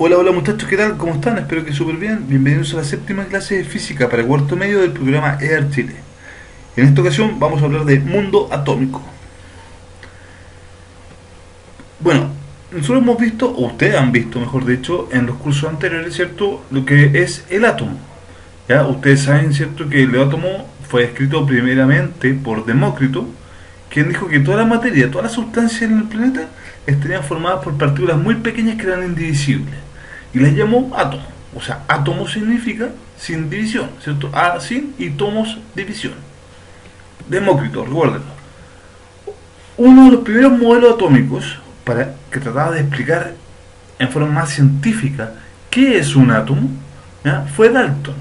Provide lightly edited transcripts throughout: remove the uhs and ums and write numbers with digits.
Hola, hola muchachos, ¿qué tal? ¿Cómo están? Espero que súper bien. Bienvenidos a la séptima clase de física para cuarto medio del programa EAR Chile. En esta ocasión vamos a hablar de mundo atómico. Bueno, nosotros hemos visto, o ustedes han visto, mejor dicho, en los cursos anteriores, ¿cierto? Lo que es el átomo. ¿Ya? Ustedes saben, ¿cierto?, que el átomo fue escrito primeramente por Demócrito, quien dijo que toda la materia, todas las sustancias en el planeta estarían formadas por partículas muy pequeñas que eran indivisibles. Y las llamó átomo. O sea, átomo significa sin división, ¿cierto? A sin y tomos división. Demócrito, recuérdenlo. Uno de los primeros modelos atómicos que trataba de explicar en forma más científica qué es un átomo, ¿ya?, fue Dalton.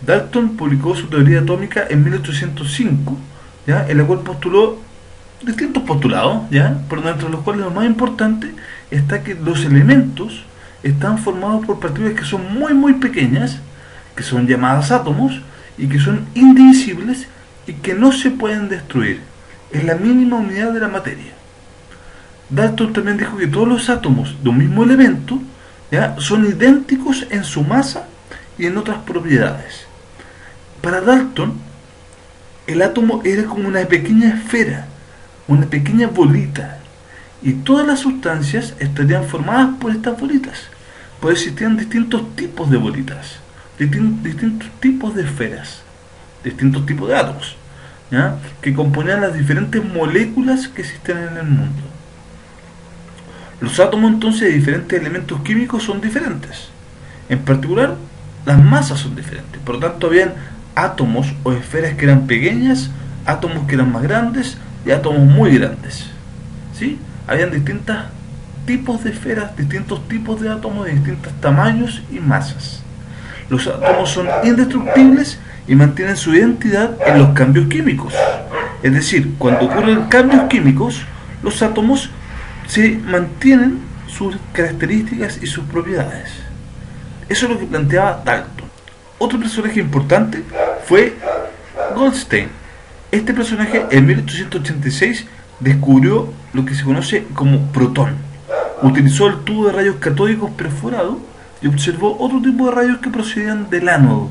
Dalton publicó su teoría atómica en 1805, ¿ya?, en la cual postuló distintos postulados, ¿ya?, por dentro de los cuales lo más importante está que los elementos están formados por partículas que son muy pequeñas, que son llamadas átomos, y que son indivisibles y que no se pueden destruir. Es la mínima unidad de la materia. Dalton también dijo que todos los átomos de un mismo elemento, ¿ya?, son idénticos en su masa y en otras propiedades. Para Dalton, el átomo era como una pequeña esfera, una pequeña bolita, y todas las sustancias estarían formadas por estas bolitas. Pues existían distintos tipos de bolitas, distintos tipos de esferas, distintos tipos de átomos, ¿ya?, que componían las diferentes moléculas que existen en el mundo. Los átomos entonces de diferentes elementos químicos son diferentes. En particular, las masas son diferentes. Por lo tanto, habían átomos o esferas que eran pequeñas, átomos que eran más grandes y átomos muy grandes. ¿Sí? Habían distintos tipos de esferas, distintos tipos de átomos de distintos tamaños y masas. Los átomos son indestructibles y mantienen su identidad en los cambios químicos. Es decir, cuando ocurren cambios químicos, los átomos se mantienen sus características y sus propiedades. Eso es lo que planteaba Dalton. Otro personaje importante fue Goldstein. Este personaje en 1886 descubrió lo que se conoce como protón. Utilizó el tubo de rayos catódicos perforado y observó otro tipo de rayos que procedían del ánodo.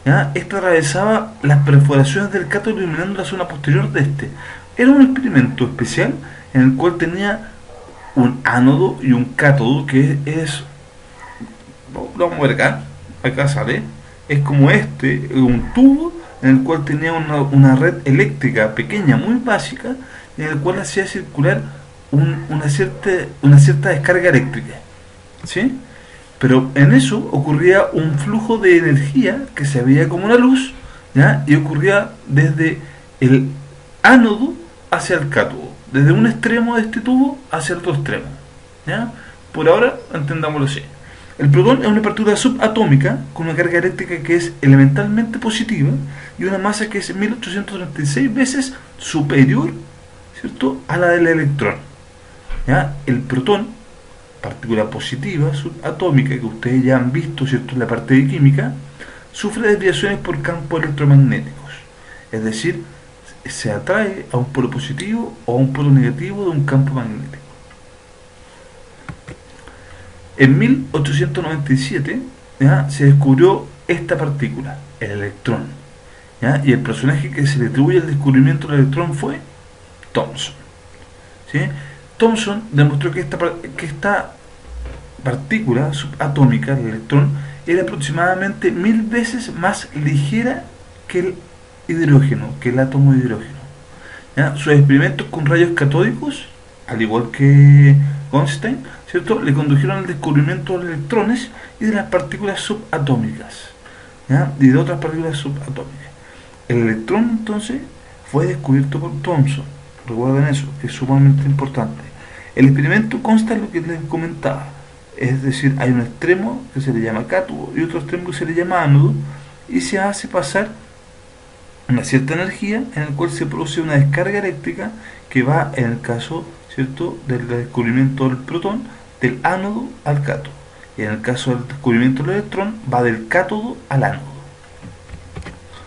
¿Ya? Este atravesaba las perforaciones del cátodo iluminando la zona posterior de este. Era un experimento especial en el cual tenía un ánodo y un cátodo que es lo vamos a ver acá sale, es como un tubo en el cual tenía una red eléctrica pequeña, muy básica, en el cual hacía circular una cierta descarga eléctrica, ¿sí? Pero en eso ocurría un flujo de energía que se veía como una luz, ¿ya?, y ocurría desde el ánodo hacia el cátodo, desde un extremo de este tubo hacia el otro extremo, ¿ya? Por ahora entendámoslo así. El protón es una partícula subatómica con una carga eléctrica que es elementalmente positiva y una masa que es 1836 veces superior, ¿cierto?, a la del electrón. ¿Ya? El protón, partícula positiva subatómica que ustedes ya han visto, ¿cierto?, en la parte de química, sufre desviaciones por campos electromagnéticos. Es decir, se atrae a un polo positivo o a un polo negativo de un campo magnético. En 1897, ¿ya?, se descubrió esta partícula, el electrón, ¿ya?, y el personaje que se le atribuye el descubrimiento del electrón fue Thomson, ¿sí? Thomson demostró que esta partícula subatómica, el electrón, era aproximadamente 1000 veces más ligera que el hidrógeno, que el átomo de hidrógeno, ¿ya? Sus experimentos con rayos catódicos, al igual que Goldstein, ¿cierto?, le condujeron al descubrimiento de los electrones y de las partículas subatómicas, ¿ya?, y de otras partículas subatómicas. El electrón entonces fue descubierto por Thomson. Recuerden eso, que es sumamente importante. El experimento consta de lo que les comentaba, es decir, hay un extremo que se le llama cátodo y otro extremo que se le llama ánodo, y se hace pasar una cierta energía en el cual se produce una descarga eléctrica que va, en el caso, ¿cierto?, del descubrimiento del protón, del ánodo al cátodo, y en el caso del descubrimiento del electrón va del cátodo al ánodo.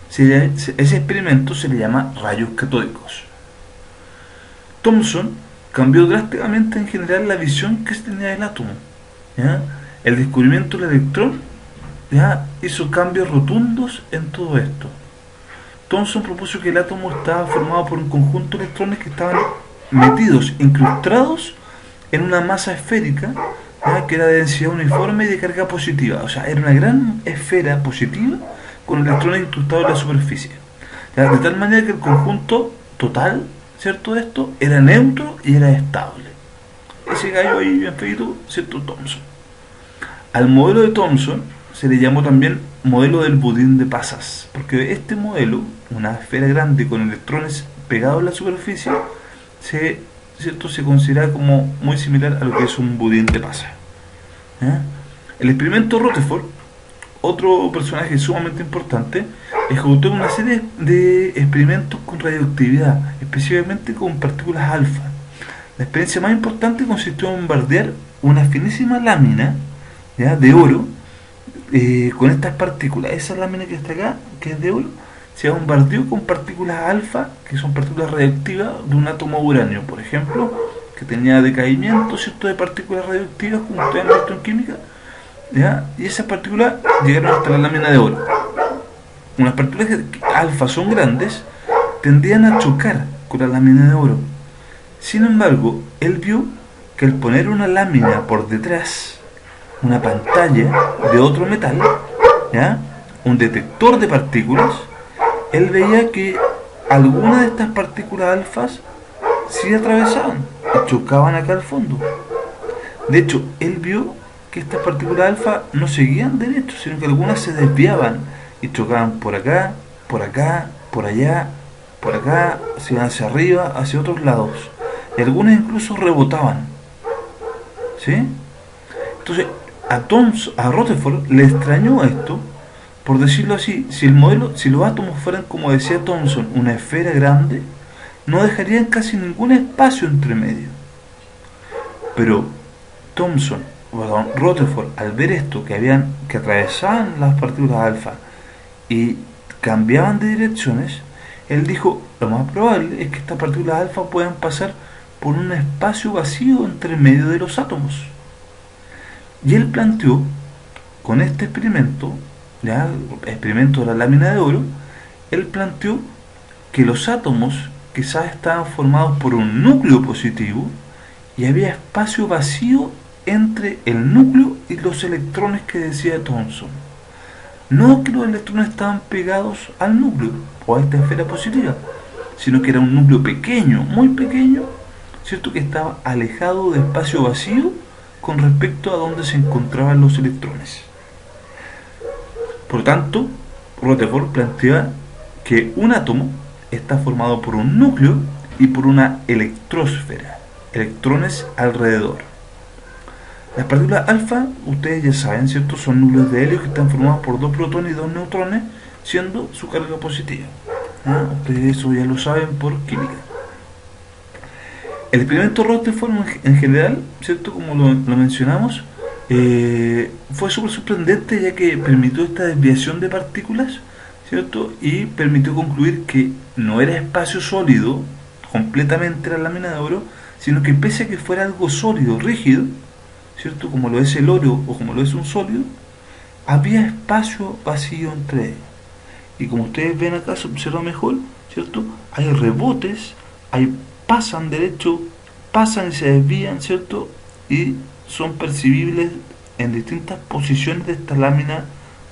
Ese experimento se le llama rayos catódicos. Thomson cambió drásticamente en general la visión que se tenía del átomo, ¿ya? El descubrimiento del electrón ya hizo cambios rotundos en todo esto. Thomson propuso que el átomo estaba formado por un conjunto de electrones que estaban metidos, incrustados en una masa esférica, ¿ya? Que era de densidad uniforme y de carga positiva. O sea, era una gran esfera positiva con electrones incrustados en la superficie. ¿Ya? De tal manera que el conjunto total, ¿cierto? De esto era neutro y era estable. Ese gallo ahí bien feito, ¿cierto? Thomson. Al modelo de Thomson se le llamó también modelo del budín de pasas, porque este modelo, una esfera grande con electrones pegados en la superficie, ¿cierto? Se considera como muy similar a lo que es un budín de pasas. ¿Ya? El experimento Rutherford, otro personaje sumamente importante, ejecutó una serie de experimentos con radioactividad, específicamente con partículas alfa. La experiencia más importante consistió en bombardear una finísima lámina, ¿ya? De oro con estas partículas. Esa lámina que está acá, que es de oro, se bombardeó con partículas alfa, que son partículas radioactivas de un átomo de uranio, por ejemplo, que tenía decaimiento, ¿cierto?, de partículas radioactivas, como ustedes han visto en química, ¿ya? Y esas partículas llegaron hasta la lámina de oro. Unas partículas alfa son grandes, tendían a chocar con la lámina de oro. Sin embargo, él vio que al poner una lámina por detrás, una pantalla de otro metal, ¿ya?, un detector de partículas, él veía que algunas de estas partículas alfas sí atravesaban y chocaban acá al fondo. De hecho, él vio que estas partículas alfa no seguían derecho, sino que algunas se desviaban y chocaban por acá, por acá, por allá, por acá, se iban hacia arriba, hacia otros lados. Y algunas incluso rebotaban. ¿Sí? Entonces, a Rutherford le extrañó esto, por decirlo así. Si los átomos fueran, como decía Thomson, una esfera grande, no dejarían casi ningún espacio entre medio. Pero Rutherford, al ver esto, que atravesaban las partículas alfa y cambiaban de direcciones, él dijo, lo más probable es que estas partículas alfa puedan pasar por un espacio vacío entre medio de los átomos. Y él planteó, con este experimento, ¿ya?, el experimento de la lámina de oro, él planteó que los átomos quizás estaban formados por un núcleo positivo y había espacio vacío entre el núcleo y los electrones que decía Thomson. No que los electrones estaban pegados al núcleo o a esta esfera positiva, sino que era un núcleo pequeño, muy pequeño, ¿cierto?, que estaba alejado de espacio vacío con respecto a donde se encontraban los electrones. Por lo tanto, Rutherford plantea que un átomo está formado por un núcleo y por una electrósfera, electrones alrededor. Las partículas alfa, ustedes ya saben, ¿cierto?, son núcleos de helio que están formados por 2 protones y 2 neutrones, siendo su carga positiva. ¿Ah? Ustedes eso ya lo saben por química. El experimento Rutherford en general, ¿cierto?, como lo mencionamos, fue súper sorprendente, ya que permitió esta desviación de partículas, ¿cierto?, y permitió concluir que no era espacio sólido completamente la lámina de oro, sino que pese a que fuera algo sólido, rígido, ¿cierto?, como lo es el oro o como lo es un sólido, había espacio vacío entre ellos. Y como ustedes ven acá, se observa mejor, ¿cierto?, hay rebotes, pasan derecho, pasan y se desvían, ¿cierto?, y son percibibles en distintas posiciones de esta lámina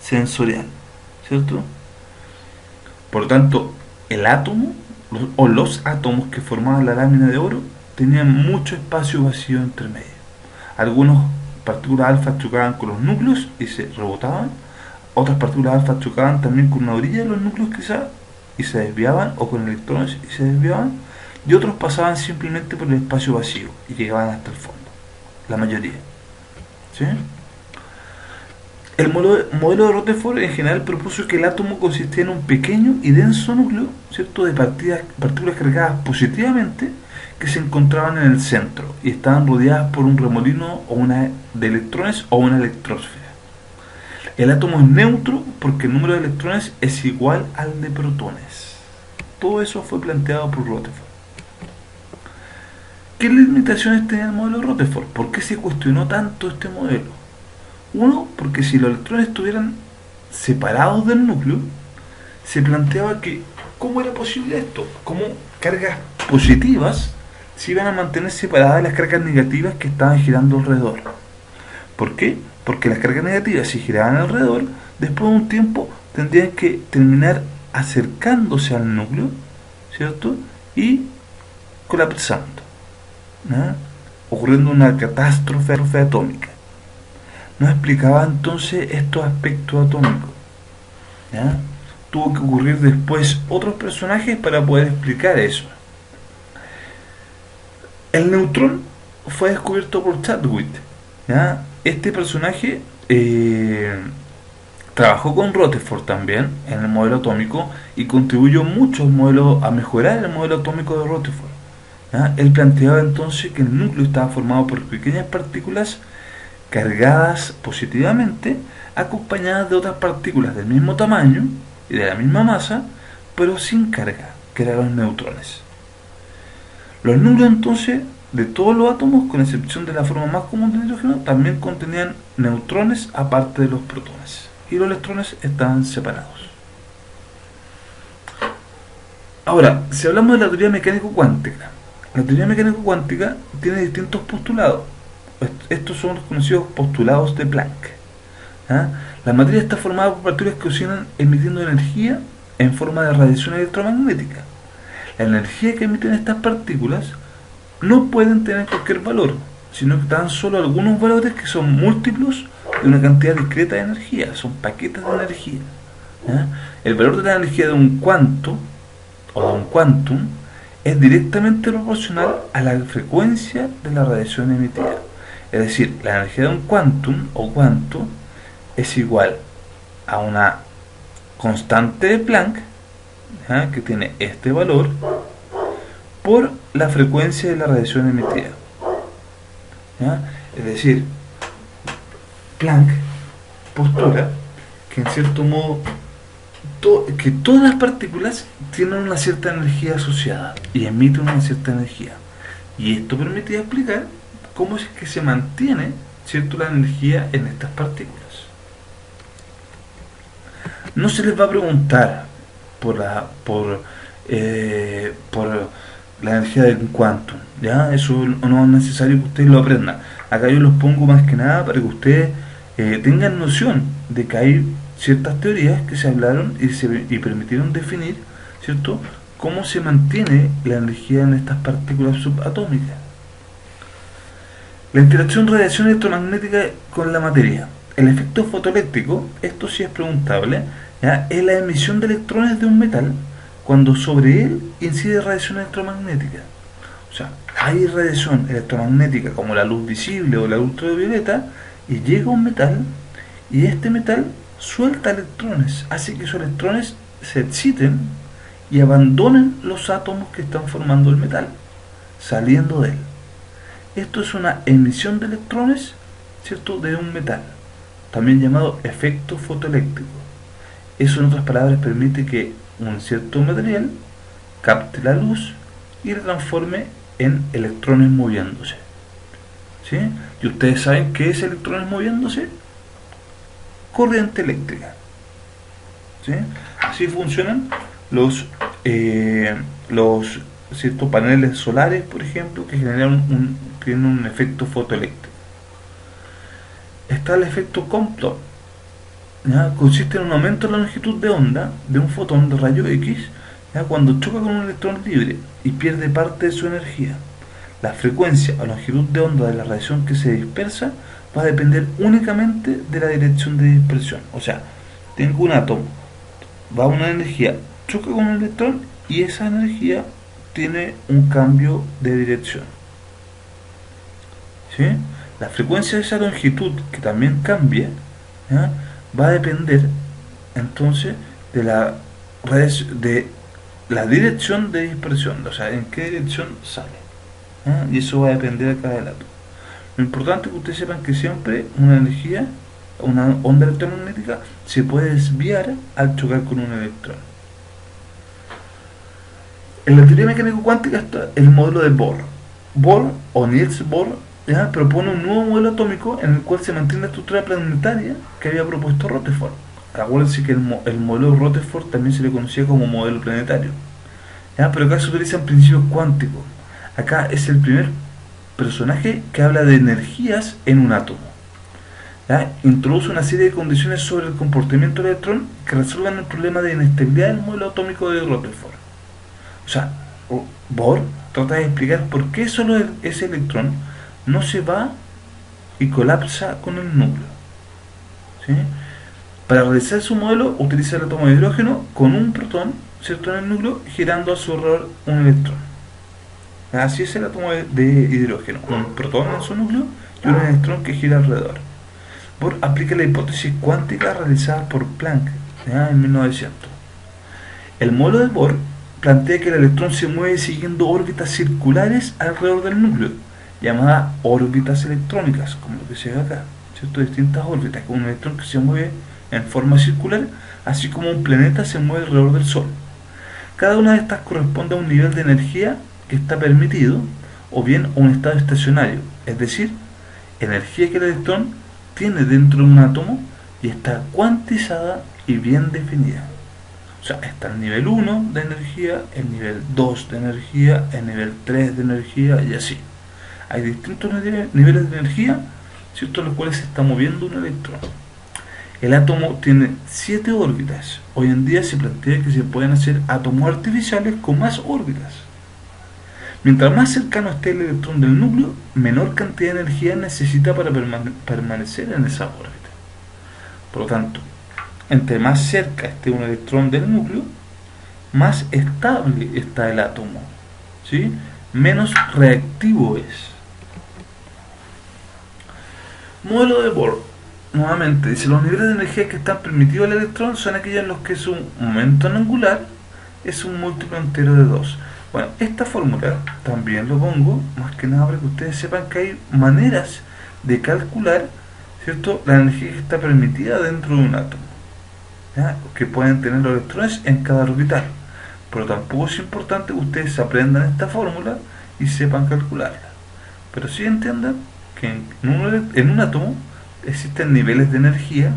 sensorial, ¿cierto? Por lo tanto, el átomo o los átomos que formaban la lámina de oro tenían mucho espacio vacío entre medio. Algunas partículas alfa chocaban con los núcleos y se rebotaban, otras partículas alfa chocaban también con una orilla de los núcleos quizás y se desviaban, o con electrones y se desviaban, y otros pasaban simplemente por el espacio vacío y llegaban hasta el fondo, la mayoría. ¿Sí? El modelo de Rutherford en general propuso que el átomo consistía en un pequeño y denso núcleo, ¿cierto?, de partículas cargadas positivamente que se encontraban en el centro y estaban rodeadas por un remolino de electrones o una electrósfera. El átomo es neutro porque el número de electrones es igual al de protones. Todo eso fue planteado por Rutherford. ¿Qué limitaciones tenía el modelo de Rutherford? ¿Por qué se cuestionó tanto este modelo? Uno, porque si los electrones estuvieran separados del núcleo, se planteaba que cómo era posible esto, cómo cargas positivas se iban a mantener separadas de las cargas negativas que estaban girando alrededor. ¿Por qué? Porque las cargas negativas, si giraban alrededor, después de un tiempo tendrían que terminar acercándose al núcleo, ¿cierto? Y colapsando, ¿no? Ocurriendo una catástrofe atómica. No explicaba entonces estos aspectos atómicos, ¿ya? Tuvo que ocurrir después otros personajes para poder explicar eso. El neutrón fue descubierto por Chadwick, ¿ya? Este personaje trabajó con Rutherford también en el modelo atómico y contribuyó mucho al modelo, a mejorar el modelo atómico de Rutherford, ¿ya? Él planteaba entonces que el núcleo estaba formado por pequeñas partículas cargadas positivamente, acompañadas de otras partículas del mismo tamaño y de la misma masa, pero sin carga, que eran los neutrones. Los núcleos entonces de todos los átomos, con excepción de la forma más común del hidrógeno, también contenían neutrones aparte de los protones, y los electrones estaban separados. Ahora, si hablamos de la teoría mecánico-cuántica, la teoría mecánico-cuántica tiene distintos postulados. Estos son los conocidos postulados de Planck. ¿Ah? La materia está formada por partículas que oscilan emitiendo energía en forma de radiación electromagnética. La energía que emiten estas partículas no pueden tener cualquier valor, sino que dan solo algunos valores que son múltiplos de una cantidad discreta de energía, son paquetes de energía. ¿Ah? El valor de la energía de un cuanto o de un quantum es directamente proporcional a la frecuencia de la radiación emitida. Es decir, la energía de un quantum o cuanto es igual a una constante de Planck, ¿ya? Que tiene este valor por la frecuencia de la radiación emitida, ¿ya? Es decir, Planck postula que en cierto modo que todas las partículas tienen una cierta energía asociada y emiten una cierta energía, y esto permitía explicar cómo es que se mantiene, ¿cierto?, la energía en estas partículas. No se les va a preguntar por la energía de un quantum, ¿ya? Eso no es necesario que ustedes lo aprendan. Acá yo los pongo más que nada para que ustedes tengan noción de que hay ciertas teorías que se hablaron y permitieron definir, ¿cierto?, cómo se mantiene la energía en estas partículas subatómicas. La interacción radiación electromagnética con la materia. El efecto fotoeléctrico, esto sí es preguntable, ¿ya?, es la emisión de electrones de un metal cuando sobre él incide radiación electromagnética. O sea, hay radiación electromagnética como la luz visible o la ultravioleta, y llega un metal, y este metal suelta electrones, hace que esos electrones se exciten y abandonen los átomos que están formando el metal, saliendo de él. Esto es una emisión de electrones, ¿cierto?, de un metal, también llamado efecto fotoeléctrico. Eso, en otras palabras, permite que un cierto material capte la luz y la transforme en electrones moviéndose, ¿sí? Y ustedes saben qué es electrones moviéndose: corriente eléctrica, ¿sí? Así funcionan los ciertos paneles solares, por ejemplo, que tienen un efecto fotoeléctrico. Está el efecto Compton, ¿ya? Consiste en un aumento de la longitud de onda de un fotón de rayo X, ¿ya?, cuando choca con un electrón libre y pierde parte de su energía. La frecuencia o longitud de onda de la radiación que se dispersa va a depender únicamente de la dirección de dispersión. O sea, tengo un átomo, va a una energía, choca con un electrón y esa energía tiene un cambio de dirección, ¿sí? La frecuencia de esa longitud, que también cambia, ¿ya?, va a depender entonces de la dirección de dispersión, o sea, en qué dirección sale, ¿ya? Y eso va a depender de cada átomo. Lo importante es que ustedes sepan que siempre una energía, una onda electromagnética, se puede desviar al chocar con un electrón. En la teoría mecánico cuántica está el modelo de Bohr. Bohr o Niels Bohr ¿ya? Propone un nuevo modelo atómico en el cual se mantiene la estructura planetaria que había propuesto Rutherford. Acuérdense que el modelo de Rutherford también se le conocía como modelo planetario, ¿ya? Pero acá se utilizan principios cuánticos. Acá es el primer personaje que habla de energías en un átomo, ¿ya? Introduce una serie de condiciones sobre el comportamiento del electrón que resuelvan el problema de inestabilidad del modelo atómico de Rutherford. O sea, Bohr trata de explicar por qué solo ese electrón no se va y colapsa con el núcleo, ¿sí? Para realizar su modelo utiliza el átomo de hidrógeno con un protón, ¿cierto?, en el núcleo, girando a su alrededor un electrón. Así es el átomo de hidrógeno, un protón en su núcleo y un electrón que gira alrededor. Bohr aplica la hipótesis cuántica realizada por Planck, ¿ya?, en 1900. El modelo de Bohr plantea que el electrón se mueve siguiendo órbitas circulares alrededor del núcleo, llamadas órbitas electrónicas, como lo que se ve acá, ¿cierto? Distintas órbitas, con un electrón que se mueve en forma circular, así como un planeta se mueve alrededor del Sol. Cada una de estas corresponde a un nivel de energía que está permitido, o bien a un estado estacionario, es decir, energía que el electrón tiene dentro de un átomo y está cuantizada y bien definida. O sea, está el nivel 1 de energía, el nivel 2 de energía, el nivel 3 de energía y así. Hay distintos niveles de energía, ¿cierto?, en los cuales se está moviendo un electrón. El átomo tiene 7 órbitas. Hoy en día se plantea que se pueden hacer átomos artificiales con más órbitas. Mientras más cercano esté el electrón del núcleo, menor cantidad de energía necesita para permanecer en esa órbita. Por lo tanto, entre más cerca esté un electrón del núcleo, más estable está el átomo, ¿sí?, menos reactivo es. Modelo de Bohr. Nuevamente, dice, los niveles de energía que están permitidos al electrón son aquellos en los que su momento angular es un múltiplo entero de 2. Bueno, esta fórmula también lo pongo, más que nada para que ustedes sepan que hay maneras de calcular, ¿cierto?, la energía que está permitida dentro de un átomo, ¿ya?, que pueden tener los electrones en cada orbital. Pero tampoco es importante que ustedes aprendan esta fórmula y sepan calcularla. Pero sí entiendan que en un átomo existen niveles de energía,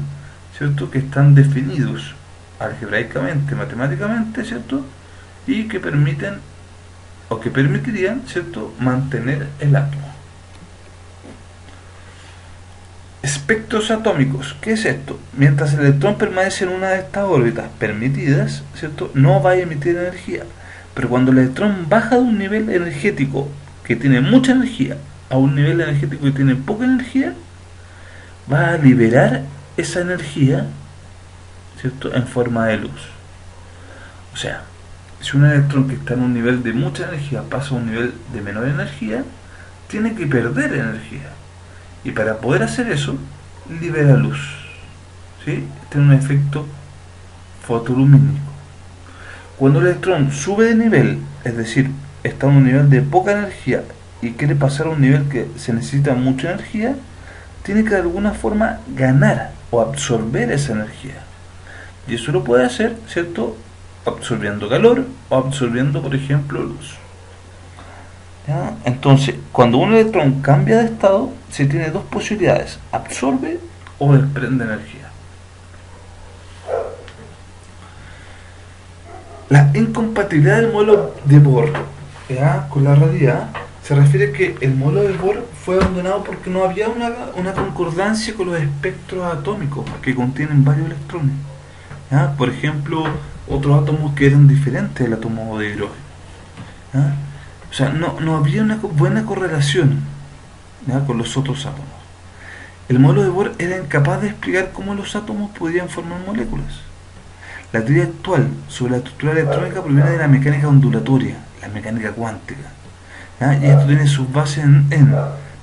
¿cierto?, que están definidos algebraicamente, matemáticamente, ¿cierto?, y que permiten o que permitirían, ¿cierto?, mantener el átomo. Espectros atómicos. ¿Qué es esto? Mientras el electrón permanece en una de estas órbitas permitidas, ¿cierto?, no va a emitir energía. Pero cuando el electrón baja de un nivel energético que tiene mucha energía a un nivel energético que tiene poca energía, va a liberar esa energía, ¿cierto?, en forma de luz. O sea, si un electrón que está en un nivel de mucha energía pasa a un nivel de menor energía, tiene que perder energía. Y para poder hacer eso, libera luz, ¿sí? Tiene un efecto fotolumínico. Cuando el electrón sube de nivel, es decir, está en un nivel de poca energía y quiere pasar a un nivel que se necesita mucha energía, tiene que de alguna forma ganar o absorber esa energía. Y eso lo puede hacer, ¿cierto?, absorbiendo calor o absorbiendo, por ejemplo, luz. ¿Ya? Entonces, cuando un electrón cambia de estado, se tiene dos posibilidades: absorbe o desprende energía. La incompatibilidad del modelo de Bohr, ¿ya?, con la realidad se refiere a que el modelo de Bohr fue abandonado porque no había una concordancia con los espectros atómicos que contienen varios electrones, ¿ya? Por ejemplo, otros átomos que eran diferentes del átomo de hidrógeno, ¿ya? O sea, no había una buena correlación, ¿ya?, con los otros átomos. El modelo de Bohr era incapaz de explicar cómo los átomos podían formar moléculas. La teoría actual sobre la estructura electrónica proviene de la mecánica ondulatoria, la mecánica cuántica, ¿ya? Y esto tiene sus bases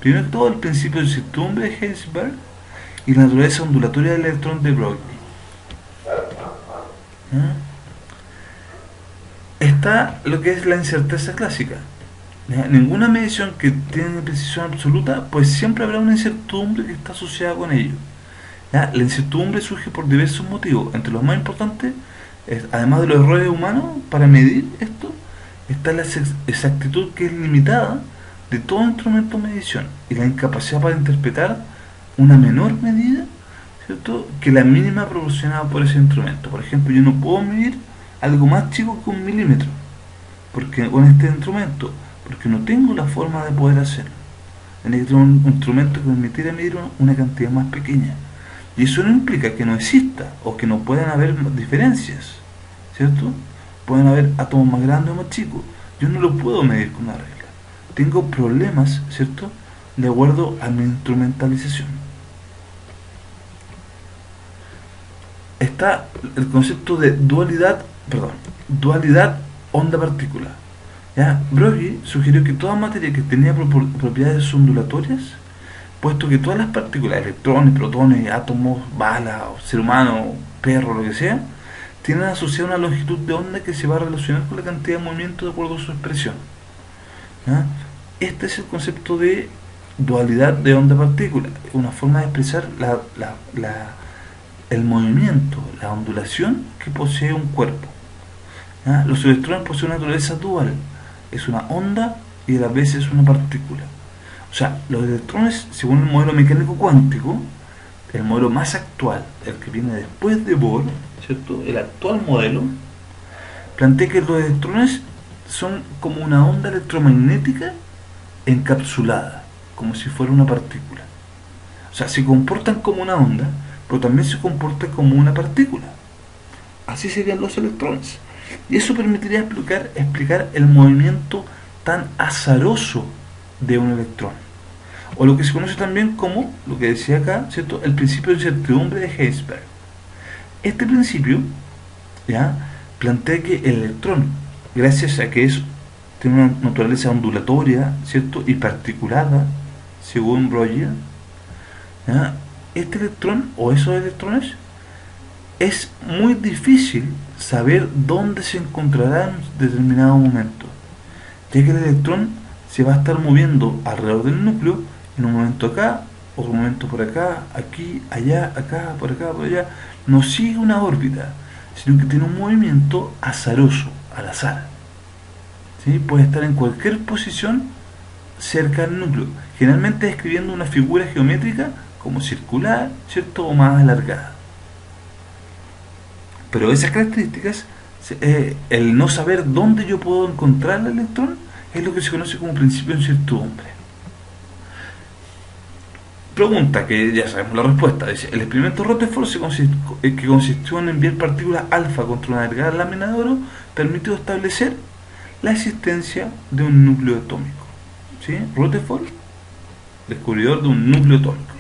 primero que todo, el principio de incertidumbre de Heisenberg y la naturaleza ondulatoria del electrón de Broglie. ¿Ya? Está lo que es la incerteza clásica. ¿Ya? Ninguna medición que tiene precisión absoluta, pues siempre habrá una incertidumbre que está asociada con ello. ¿Ya? La incertidumbre surge por diversos motivos. Entre los más importantes, además de los errores humanos para medir esto, está la exactitud, que es limitada de todo instrumento de medición y la incapacidad para interpretar una menor medida, ¿cierto?, que la mínima proporcionada por ese instrumento. Por ejemplo, yo no puedo medir algo más chico que 1 milímetro porque con este instrumento, porque no tengo la forma de poder hacerlo. Necesito un instrumento que me permitiera medir una cantidad más pequeña. Y eso no implica que no exista o que no puedan haber diferencias, ¿cierto? Pueden haber átomos más grandes o más chicos. Yo no lo puedo medir con una regla. Tengo problemas, ¿cierto?, de acuerdo a mi instrumentalización. Está el concepto de dualidad onda-partícula. ¿Ya? Broglie sugirió que toda materia que tenía propiedades ondulatorias, puesto que todas las partículas, electrones, protones, átomos, balas, ser humano, perro, lo que sea, tienen asociada una longitud de onda que se va a relacionar con la cantidad de movimiento de acuerdo a su expresión. ¿Ya? Este es el concepto de dualidad de onda-partícula, una forma de expresar el movimiento, la ondulación que posee un cuerpo. ¿Ya? Los electrones poseen una naturaleza dual, es una onda y a la vez es una partícula. O sea, los electrones, según el modelo mecánico cuántico, el modelo más actual, el que viene después de Bohr, ¿cierto?, el actual modelo, plantea que los electrones son como una onda electromagnética encapsulada, como si fuera una partícula. O sea, se comportan como una onda, pero también se comportan como una partícula. Así serían los electrones. Y eso permitiría explicar el movimiento tan azaroso de un electrón, o lo que se conoce también como, lo que decía acá, ¿cierto?, el principio de incertidumbre de Heisenberg. Este principio, ¿ya?, plantea que el electrón, gracias a que tiene una naturaleza ondulatoria, ¿cierto?, y particulada, según Broglie, ¿ya?, este electrón o esos electrones es muy difícil saber dónde se encontrará en determinado momento, ya que el electrón se va a estar moviendo alrededor del núcleo en un momento acá, otro momento por acá, aquí, allá, acá, por allá. No sigue una órbita, sino que tiene un movimiento azaroso, al azar. ¿Sí? Puede estar en cualquier posición cerca del núcleo, generalmente describiendo una figura geométrica como circular, ¿cierto?, o más alargada. Pero esas características, el no saber dónde yo puedo encontrar el electrón, es lo que se conoce como principio de incertidumbre. Pregunta que ya sabemos la respuesta. Dice: el experimento Rutherford, que consistió en enviar partículas alfa contra una delgada lámina de oro, permitió establecer la existencia de un núcleo atómico. ¿Sí? Rutherford, descubridor de un núcleo atómico.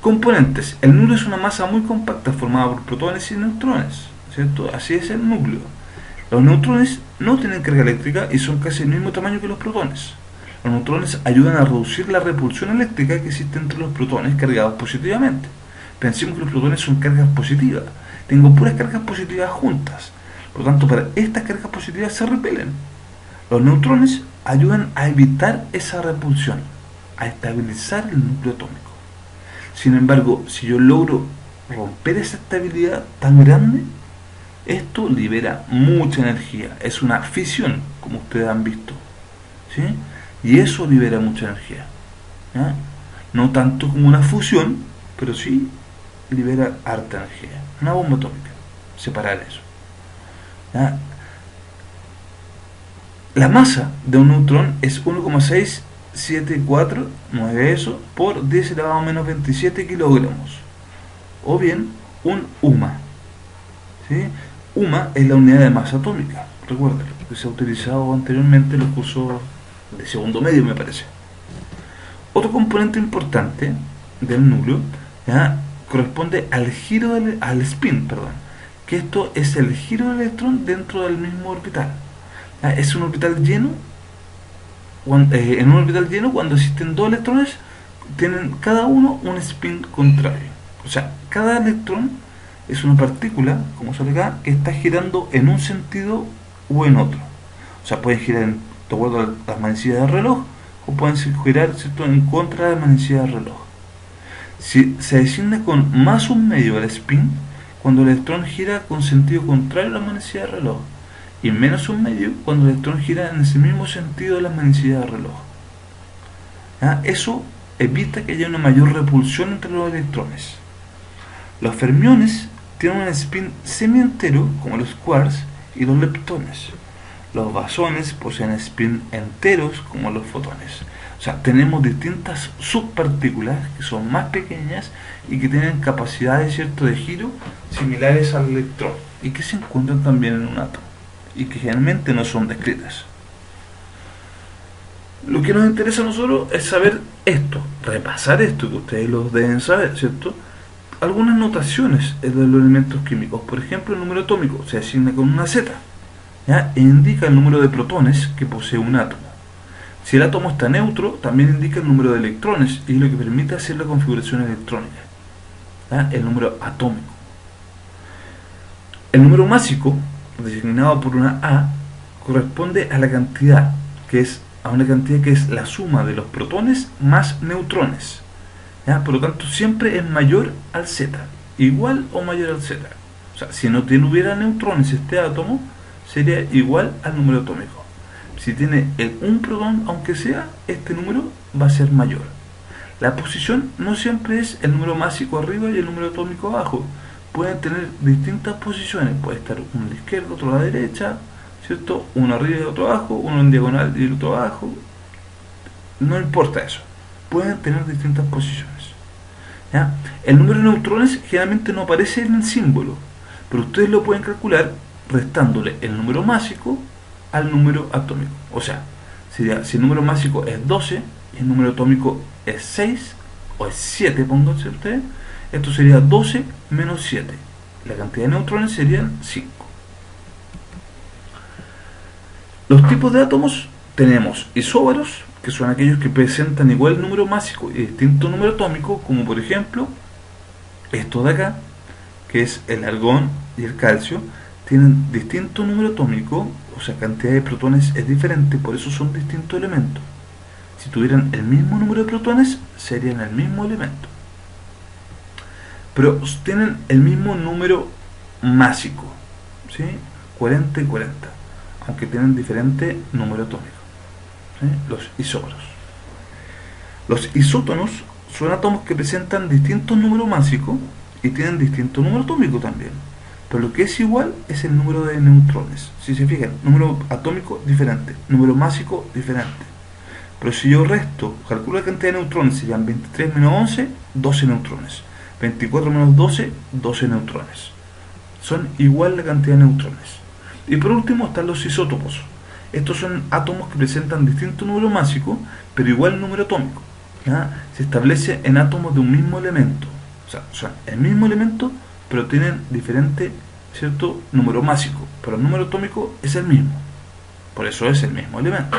Componentes. El núcleo es una masa muy compacta formada por protones y neutrones, ¿cierto? Así es el núcleo. Los neutrones no tienen carga eléctrica y son casi el mismo tamaño que los protones. Los neutrones ayudan a reducir la repulsión eléctrica que existe entre los protones cargados positivamente. Pensemos que los protones son cargas positivas. Tengo puras cargas positivas juntas. Por lo tanto, para estas cargas positivas se repelen. Los neutrones ayudan a evitar esa repulsión, a estabilizar el núcleo atómico. Sin embargo, si yo logro romper esa estabilidad tan grande, esto libera mucha energía. Es una fisión, como ustedes han visto, ¿sí? Y eso libera mucha energía, ¿ya? No tanto como una fusión, pero sí libera harta energía. Una bomba atómica, separar eso, ¿ya? La masa de un neutrón es 1,674, no es eso, por 10 elevado a menos 27 kilogramos, o bien un UMA, ¿sí? UMA es la unidad de masa atómica, recuerden, que se ha utilizado anteriormente en los cursos de segundo medio, me parece. Otro componente importante del núcleo, ¿ya?, corresponde al giro al spin, que esto es el giro del electrón dentro del mismo orbital. ¿Ya? Es un orbital lleno. En un orbital lleno, cuando existen dos electrones, tienen cada uno un spin contrario. O sea, cada electrón es una partícula, como sale acá, que está girando en un sentido o en otro. O sea, pueden girar de acuerdo a las manecillas del reloj, o pueden girar, ¿cierto?, en contra de las manecillas del reloj. Si se designa con más un medio el spin, cuando el electrón gira con sentido contrario a la manecilla del reloj. y menos un medio cuando el electrón gira en ese mismo sentido de la manecilla del reloj. ¿Ya? Eso evita que haya una mayor repulsión entre los electrones. Los fermiones tienen un spin semientero como los quarks y los leptones. Los basones poseen spin enteros como los fotones. O sea, tenemos distintas subpartículas que son más pequeñas y que tienen capacidades, ¿cierto?, de giro similares al electrón y que se encuentran también en un átomo y que generalmente no son descritas. Lo que nos interesa a nosotros es saber esto, repasar esto, que ustedes lo deben saber, ¿cierto? Algunas notaciones de los elementos químicos. Por ejemplo, el número atómico se asigna con una Z, ¿ya? E indica el número de protones que posee un átomo. Si el átomo está neutro, también indica el número de electrones y es lo que permite hacer la configuración electrónica, ¿ya? El número atómico. El número másico, designado por una A, corresponde a la cantidad, que es a una cantidad que es la suma de los protones más neutrones, ¿ya? Por lo tanto, siempre es mayor al Z, igual o mayor al Z. O sea, si no tuviera neutrones este átomo, sería igual al número atómico. Si tiene un protón, aunque sea, este número va a ser mayor. La posición no siempre es el número másico arriba y el número atómico abajo. Pueden tener distintas posiciones. Puede estar uno a la izquierda, otro a la derecha, ¿cierto? Uno arriba y otro abajo, uno en diagonal y el otro abajo. No importa eso. Pueden tener distintas posiciones, ¿ya? El número de neutrones generalmente no aparece en el símbolo, pero ustedes lo pueden calcular restándole el número másico al número atómico. O sea, si el número másico es 12 y el número atómico es 6 o es 7, pónganse ustedes, esto sería 12 menos 7. La cantidad de neutrones serían 5. Los tipos de átomos tenemos isóbaros, que son aquellos que presentan igual número másico y distinto número atómico, como por ejemplo estos de acá, que es el argón y el calcio, tienen distinto número atómico, o sea, cantidad de protones es diferente, por eso son distintos elementos. Si tuvieran el mismo número de protones, serían el mismo elemento. Pero tienen el mismo número másico, ¿sí? 40 y 40, aunque tienen diferente número atómico, ¿sí? Los isóbaros. Los isótonos son átomos que presentan distintos números másicos y tienen distinto número atómico también. Pero lo que es igual es el número de neutrones. Si se fijan, número atómico diferente, número másico diferente. Pero si yo calculo la cantidad de neutrones, serían 23 menos 11, 12 neutrones. 24 menos 12, 12 neutrones. Son igual la cantidad de neutrones. Y por último están los isótopos. Estos son átomos que presentan distinto número másico, pero igual número atómico, ¿ya? Se establece en átomos de un mismo elemento. O sea, son el mismo elemento, pero tienen diferente, ¿cierto?, número másico, pero el número atómico es el mismo. Por eso es el mismo elemento.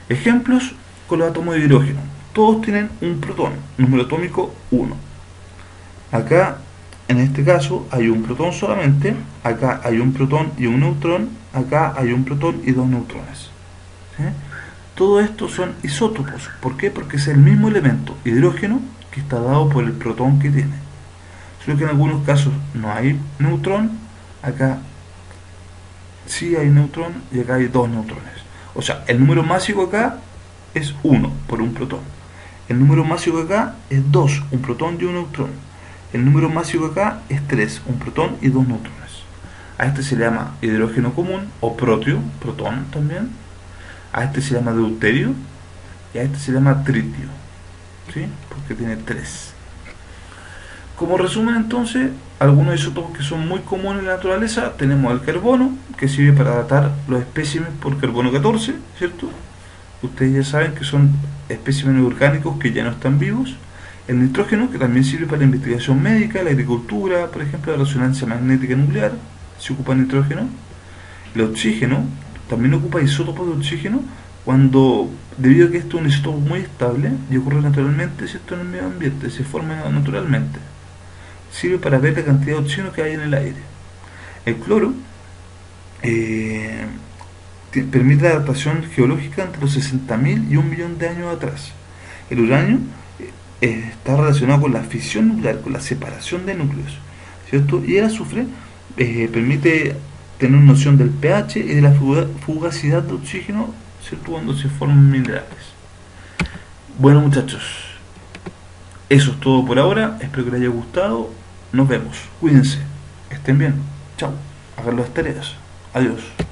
Ejemplos con los átomos de hidrógeno. Todos tienen un protón, número atómico 1. Acá, en este caso, hay un protón solamente. Acá hay un protón y un neutrón. Acá hay un protón y dos neutrones, ¿sí? Todo esto son isótopos. ¿Por qué? Porque es el mismo elemento, hidrógeno, que está dado por el protón que tiene. Solo que en algunos casos no hay neutrón. Acá sí hay neutrón y acá hay dos neutrones. O sea, el número másico acá es 1 por un protón. El número másico acá es 2, un protón y un neutrón. El número másico acá es 3, un protón y dos neutrones. A este se le llama hidrógeno común o protio, protón también. A este se llama deuterio y a este se llama tritio, ¿sí? Porque tiene 3. Como resumen, entonces, algunos isótopos que son muy comunes en la naturaleza, tenemos el carbono, que sirve para datar los espécimes por carbono 14, ¿cierto? Ustedes ya saben que son espécimenes orgánicos que ya no están vivos. El nitrógeno, que también sirve para la investigación médica, la agricultura, por ejemplo, la resonancia magnética nuclear, se ocupa nitrógeno. El oxígeno, también ocupa isótopos de oxígeno, cuando, debido a que esto es un isótopo muy estable y ocurre naturalmente, ¿cierto?, en el medio ambiente, se forma naturalmente. Sirve para ver la cantidad de oxígeno que hay en el aire. El cloro permite la datación geológica entre los 60.000 y 1.000.000 de años atrás. El uranio está relacionado con la fisión nuclear, con la separación de núcleos, ¿cierto? Y el azufre permite tener noción del pH y de la fugacidad de oxígeno, ¿cierto? Cuando se forman minerales. Bueno, muchachos, eso es todo por ahora. Espero que les haya gustado. Nos vemos. Cuídense. Estén bien. Chao. Hagan las tareas. Adiós.